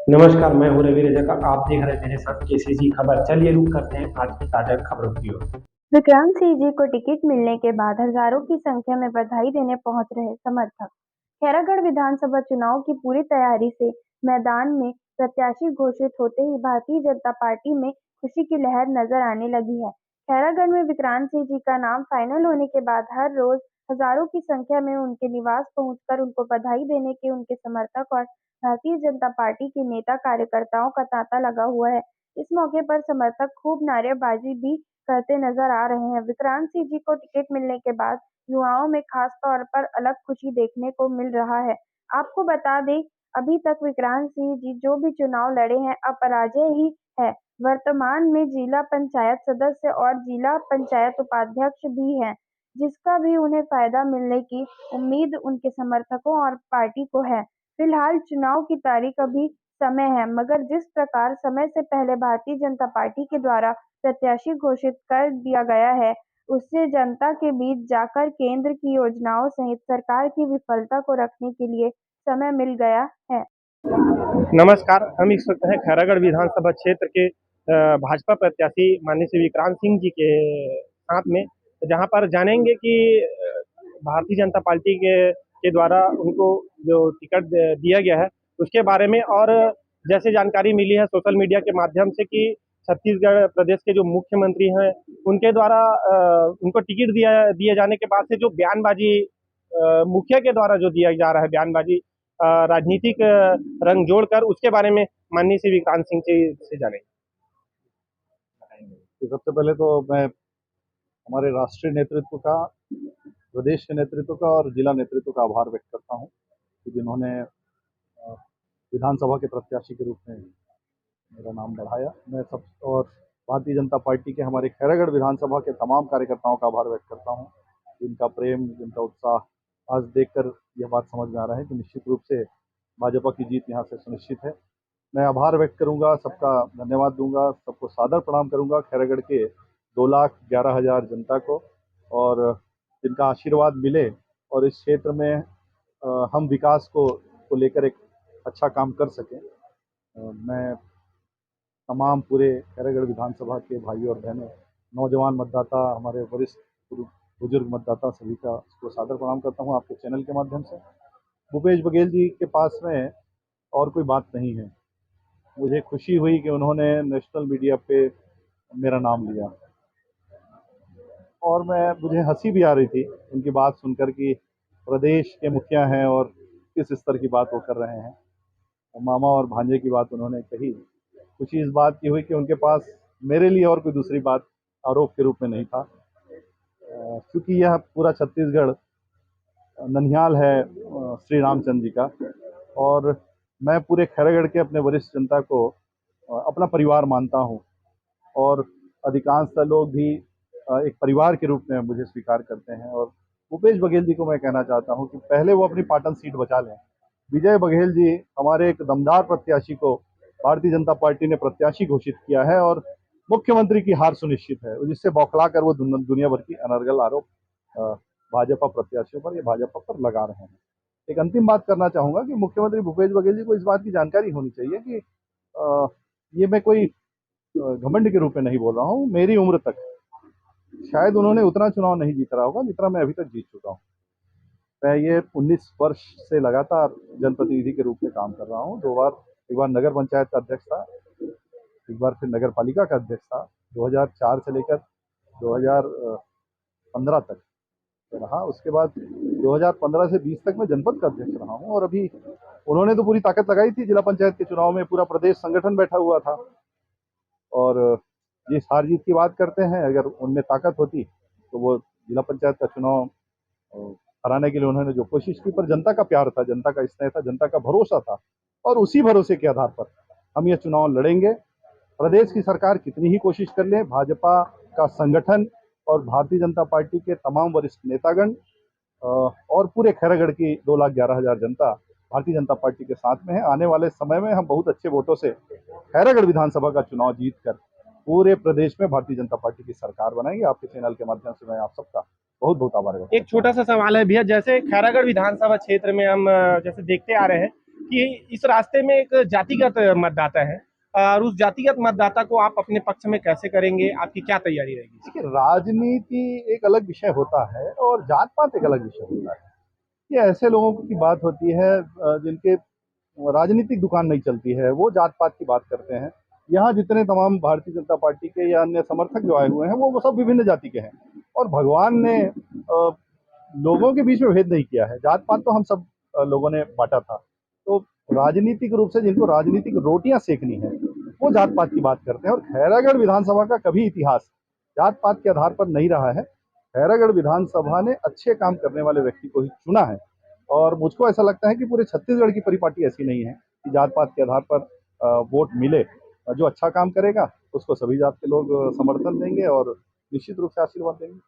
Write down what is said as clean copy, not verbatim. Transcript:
नमस्कार, मैं हूँ रवि रजक। आप देख रहे हैं मेरे साथ केसीजी खबर। चलिए रुक करते हैं आज की ताजा खबरों की ओर। विक्रांत सिंह जी को टिकट मिलने के बाद हजारों की संख्या में बधाई देने पहुंच रहे समर्थक। खैरागढ़ विधानसभा चुनाव की पूरी तैयारी से मैदान में प्रत्याशी घोषित होते ही भारतीय जनता पार्टी में खुशी की लहर नजर आने लगी है। खैरागढ़ में विक्रांत सिंह जी का नाम फाइनल होने के बाद हर रोज हजारों की संख्या में उनके निवास पहुंचकर उनको बधाई देने के उनके समर्थक और भारतीय जनता पार्टी के नेता कार्यकर्ताओं का तांता लगा हुआ है। इस मौके पर समर्थक खूब नारेबाजी भी करते नजर आ रहे हैं। विक्रांत सिंह जी को टिकट मिलने के बाद युवाओं में खास तौर पर अलग खुशी देखने को मिल रहा है। आपको बता दें, अभी तक विक्रांत सिंह जी जो भी चुनाव लड़े हैं अपराजय ही है। वर्तमान में जिला पंचायत सदस्य और जिला पंचायत उपाध्यक्ष भी हैं, जिसका भी उन्हें फायदा मिलने की उम्मीद उनके समर्थकों और पार्टी को है। फिलहाल चुनाव की तारीख अभी समय है, मगर जिस प्रकार समय से पहले भारतीय जनता पार्टी के द्वारा प्रत्याशी घोषित कर दिया गया है, उससे जनता के बीच जाकर केंद्र की योजनाओं सहित सरकार की विफलता को रखने के लिए समय मिल गया है। नमस्कार, हम इस वक्त हैं खैरागढ़ विधानसभा क्षेत्र के भाजपा प्रत्याशी माननीय श्री विक्रांत सिंह जी के साथ में, जहां पर जानेंगे कि भारतीय जनता पार्टी के द्वारा उनको जो टिकट दिया गया है उसके बारे में, और जैसे जानकारी मिली है सोशल मीडिया के माध्यम से कि छत्तीसगढ़ प्रदेश के जो मुख्यमंत्री हैं उनके द्वारा उनको टिकट दिए जाने के बाद से जो बयानबाजी मुखिया के द्वारा जो दिया जा रहा है बयानबाजी राजनीतिक रंग जोड़कर, उसके बारे में माननीय श्री विक्रांत सिंह जी से जानेंगे। सबसे पहले तो मैं हमारे राष्ट्रीय नेतृत्व का, प्रदेश के नेतृत्व का और जिला नेतृत्व का आभार व्यक्त करता हूं कि जिन्होंने विधानसभा के प्रत्याशी के रूप में मेरा नाम बढ़ाया। मैं सब और भारतीय जनता पार्टी के हमारे खैरागढ़ विधानसभा के तमाम कार्यकर्ताओं का आभार व्यक्त करता हूं। जिनका प्रेम, जिनका उत्साह आज देखकर यह बात समझ में आ रहा है कि निश्चित रूप से भाजपा की जीत यहाँ से सुनिश्चित है। मैं आभार व्यक्त करूंगा, सबका धन्यवाद दूंगा, सबको सादर प्रणाम करूंगा खैरागढ़ के 2,11,000 जनता को, और जिनका आशीर्वाद मिले और इस क्षेत्र में हम विकास को लेकर एक अच्छा काम कर सकें। मैं तमाम पूरे खैरागढ़ विधानसभा के भाइयों और बहनों, नौजवान मतदाता, हमारे वरिष्ठ बुजुर्ग मतदाता सभी का को सादर प्रणाम करता हूं आपके चैनल के माध्यम से। भूपेश बघेल जी के पास में और कोई बात नहीं है। मुझे खुशी हुई कि उन्होंने नेशनल मीडिया पे मेरा नाम लिया, और मुझे हंसी भी आ रही थी उनकी बात सुनकर कि प्रदेश के मुखिया हैं और किस स्तर की बात वो कर रहे हैं। मामा और भांजे की बात उन्होंने कही। खुशी इस बात की हुई कि उनके पास मेरे लिए और कोई दूसरी बात आरोप के रूप में नहीं था, क्योंकि यह पूरा छत्तीसगढ़ ननिहाल है श्री रामचंद्र जी का, और मैं पूरे खैरागढ़ के अपने वरिष्ठ जनता को अपना परिवार मानता हूं, और अधिकांशतः लोग भी एक परिवार के रूप में मुझे स्वीकार करते हैं। और भूपेश बघेल जी को मैं कहना चाहता हूं कि पहले वो अपनी पाटन सीट बचा लें। विजय बघेल जी हमारे एक दमदार प्रत्याशी को भारतीय जनता पार्टी ने प्रत्याशी घोषित किया है, और मुख्यमंत्री की हार सुनिश्चित है, जिससे बौखला कर वो दुनिया भर की अनर्गल आरोप भाजपा प्रत्याशियों पर या भाजपा पर लगा रहे हैं। एक अंतिम बात करना चाहूंगा कि मुख्यमंत्री भूपेश बघेल जी को इस बात की जानकारी होनी चाहिए कि ये मैं कोई घमंड के रूप में नहीं बोल रहा हूँ। मेरी उम्र तक शायद उन्होंने उतना चुनाव नहीं जीता होगा जितना मैं अभी तक जीत चुका हूँ। मैं ये 19 वर्ष से लगातार जनप्रतिनिधि के रूप में काम कर रहा हूँ। 2 बार, एक बार नगर पंचायत का अध्यक्ष था, एक बार फिर नगर पालिका का अध्यक्ष था। 2004 से लेकर 2015 तक रहा। उसके बाद 2015 से 20 तक मैं जनपद का अध्यक्ष रहा हूँ। और अभी उन्होंने तो पूरी ताकत लगाई थी जिला पंचायत के चुनाव में, पूरा प्रदेश संगठन बैठा हुआ था, और जिस हार जीत की बात करते हैं, अगर उनमें ताकत होती तो वो जिला पंचायत का चुनाव हराने के लिए उन्होंने जो कोशिश की, पर जनता का प्यार था, जनता का स्नेह था, जनता का भरोसा था, और उसी भरोसे के आधार पर हम ये चुनाव लड़ेंगे। प्रदेश की सरकार कितनी ही कोशिश कर ले, भाजपा का संगठन और भारतीय जनता पार्टी के तमाम वरिष्ठ नेतागण और पूरे खैरागढ़ की 2,11,000 जनता भारतीय जनता पार्टी के साथ में है। आने वाले समय में हम बहुत अच्छे वोटों से खैरागढ़ विधानसभा का चुनाव जीतकर पूरे प्रदेश में भारतीय जनता पार्टी की सरकार बनाएंगे। आपके चैनल के माध्यम से मैं आप सबका बहुत बहुत आभार। एक छोटा सा सवाल है भैया, जैसे खैरागढ़ विधानसभा क्षेत्र में हम जैसे देखते आ रहे हैं कि इस रास्ते में एक जातिगत मतदाता है और उस जातिगत मतदाता को आप अपने पक्ष में कैसे करेंगे, आपकी क्या तैयारी रहेगी? देखिए, राजनीति एक अलग विषय होता है और जात पात एक अलग विषय होता है। ये ऐसे लोगों की बात होती है जिनके राजनीतिक दुकान नहीं चलती है, वो जात पात की बात करते हैं। यहाँ जितने तमाम भारतीय जनता पार्टी के या अन्य समर्थक जो आए हुए हैं वो सब विभिन्न जाति के हैं और भगवान ने लोगों के बीच में भेद नहीं किया है। जात पात तो हम सब लोगों ने बांटा था। तो राजनीतिक रूप से जिनको राजनीतिक रोटियां सेकनी है वो जात पात की बात करते हैं और खैरागढ़ विधानसभा का कभी इतिहास जात पात के आधार पर नहीं रहा है। खैरागढ़ विधानसभा ने अच्छे काम करने वाले व्यक्ति को ही चुना है और मुझको ऐसा लगता है कि पूरे छत्तीसगढ़ की परिपाटी ऐसी नहीं है कि जात पात के आधार पर वोट मिले। जो अच्छा काम करेगा उसको सभी जात के लोग समर्थन देंगे और निश्चित रूप से आशीर्वाद देंगे।